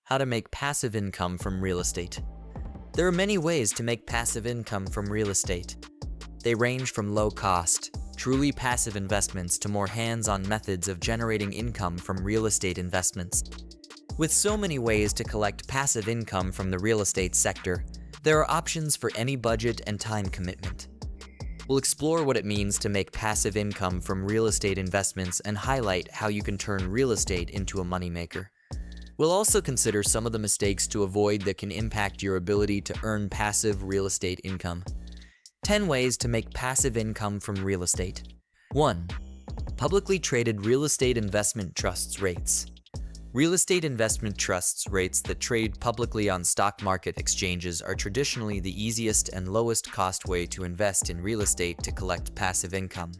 How to make passive income from real estate. There are many ways to make passive income from real estate. They range from low-cost, truly passive investments to more hands-on methods of generating income from real estate investments. With so many ways to collect passive income from the real estate sector, there are options for any budget and time commitment. We'll explore what it means to make passive income from real estate investments and highlight how you can turn real estate into a moneymaker. We'll also consider some of the mistakes to avoid that can impact your ability to earn passive real estate income. 10 ways to make passive income from real estate. 1. Publicly traded real estate investment trusts REITs. Real estate investment trusts REITs that trade publicly on stock market exchanges are traditionally the easiest and lowest cost way to invest in real estate to collect passive income.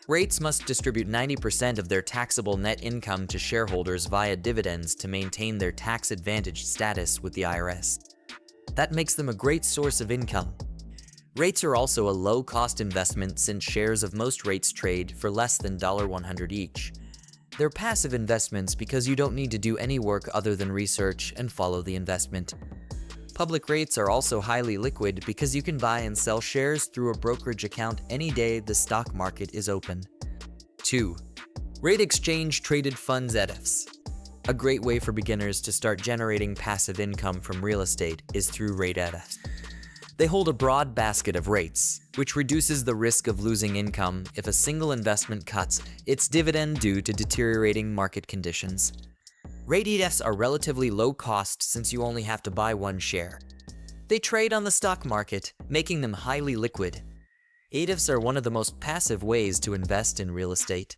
REITs must distribute 90% of their taxable net income to shareholders via dividends to maintain their tax-advantaged status with the IRS. That makes them a great source of income. REITs are also a low-cost investment since shares of most REITs trade for less than $100 each. They're passive investments because you don't need to do any work other than research and follow the investment. Public REITs are also highly liquid because you can buy and sell shares through a brokerage account any day the stock market is open. 2. REIT exchange traded funds ETFs. A great way for beginners to start generating passive income from real estate is through REIT ETFs. They hold a broad basket of REITs, which reduces the risk of losing income if a single investment cuts its dividend due to deteriorating market conditions. REIT ETFs are relatively low cost since you only have to buy one share. They trade on the stock market, making them highly liquid. ETFs are one of the most passive ways to invest in real estate.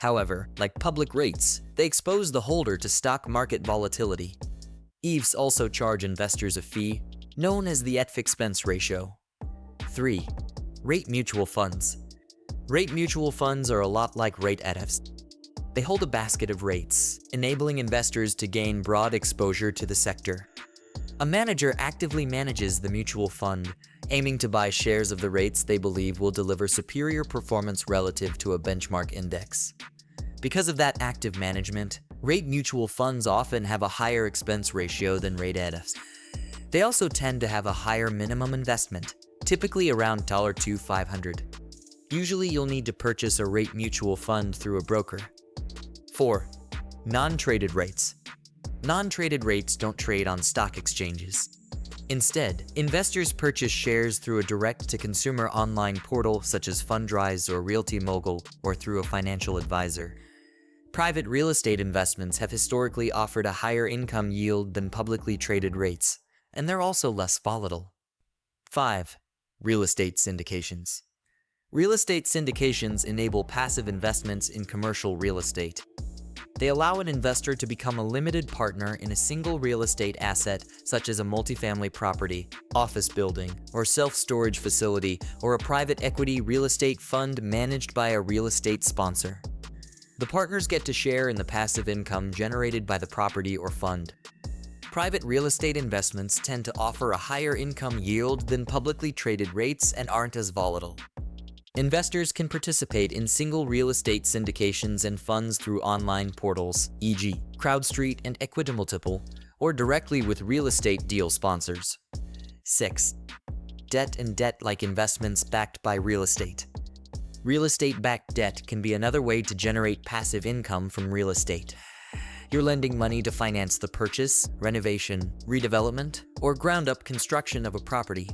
However, like public REITs, they expose the holder to stock market volatility. ETFs also charge investors a fee, known as the ETF expense ratio. 3. REIT mutual funds. REIT mutual funds are a lot like REIT ETFs. They hold a basket of REITs, enabling investors to gain broad exposure to the sector. A manager actively manages the mutual fund, aiming to buy shares of the REITs they believe will deliver superior performance relative to a benchmark index. Because of that active management, REIT mutual funds often have a higher expense ratio than REIT ETFs. They also tend to have a higher minimum investment, typically around $2,500. Usually you'll need to purchase a REIT mutual fund through a broker. 4. Non-traded REITs. Non-traded REITs don't trade on stock exchanges. Instead, investors purchase shares through a direct-to-consumer online portal such as Fundrise or Realty Mogul, or through a financial advisor. Private real estate investments have historically offered a higher income yield than publicly traded REITs, and they're also less volatile. 5. Real estate syndications. Real estate syndications enable passive investments in commercial real estate. They allow an investor to become a limited partner in a single real estate asset, such as a multifamily property, office building, or self-storage facility, or a private equity real estate fund managed by a real estate sponsor. The partners get to share in the passive income generated by the property or fund. Private real estate investments tend to offer a higher income yield than publicly traded REITs and aren't as volatile. Investors can participate in single real estate syndications and funds through online portals, e.g., CrowdStreet and Equitimultiple, or directly with real estate deal sponsors. 6. Debt and debt-like investments backed by real estate. Real estate-backed debt can be another way to generate passive income from real estate. You're lending money to finance the purchase, renovation, redevelopment, or ground-up construction of a property.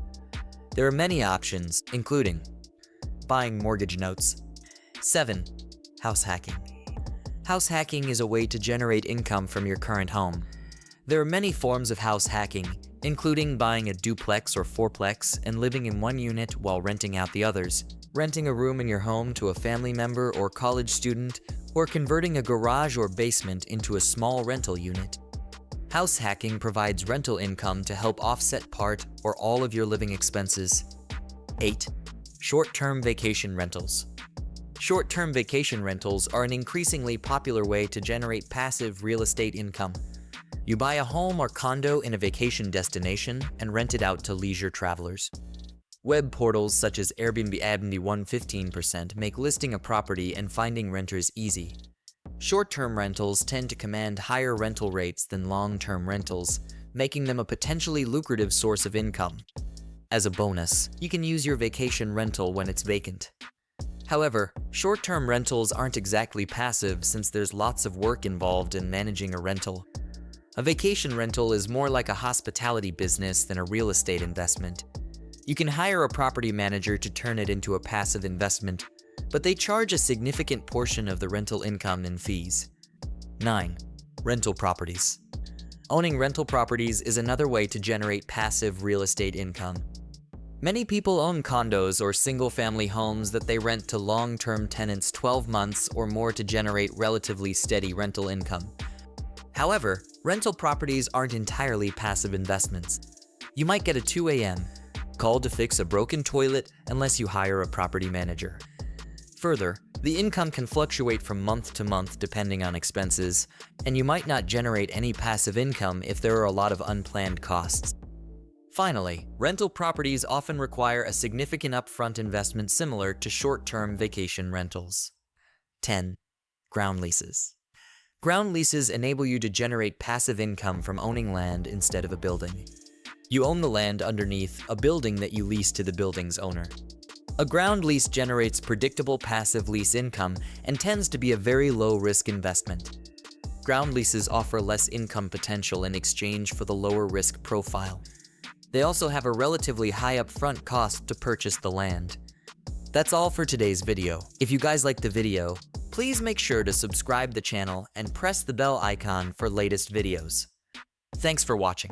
There are many options, including buying mortgage notes. 7. House hacking. House hacking is a way to generate income from your current home. There are many forms of house hacking, including buying a duplex or fourplex and living in one unit while renting out the others, renting a room in your home to a family member or college student, or converting a garage or basement into a small rental unit. House hacking provides rental income to help offset part or all of your living expenses. 8. Short-term vacation rentals. Short-term vacation rentals are an increasingly popular way to generate passive real estate income. You buy a home or condo in a vacation destination and rent it out to leisure travelers. Web portals such as Airbnb 115% make listing a property and finding renters easy. Short-term rentals tend to command higher rental rates than long-term rentals, making them a potentially lucrative source of income. As a bonus, you can use your vacation rental when it's vacant. However, short-term rentals aren't exactly passive since there's lots of work involved in managing a rental. A vacation rental is more like a hospitality business than a real estate investment. You can hire a property manager to turn it into a passive investment, but they charge a significant portion of the rental income in fees. 9. Rental properties. Owning rental properties is another way to generate passive real estate income. Many people own condos or single-family homes that they rent to long-term tenants 12 months or more to generate relatively steady rental income. However, rental properties aren't entirely passive investments. You might get a 2 a.m. call to fix a broken toilet unless you hire a property manager. Further, the income can fluctuate from month to month depending on expenses, and you might not generate any passive income if there are a lot of unplanned costs. Finally, rental properties often require a significant upfront investment similar to short-term vacation rentals. 10. Ground leases. Ground leases enable you to generate passive income from owning land instead of a building. You own the land underneath a building that you lease to the building's owner. A ground lease generates predictable passive lease income and tends to be a very low-risk investment. Ground leases offer less income potential in exchange for the lower risk profile. They also have a relatively high upfront cost to purchase the land. That's all for today's video. If you guys liked the video, please make sure to subscribe the channel and press the bell icon for latest videos. Thanks for watching.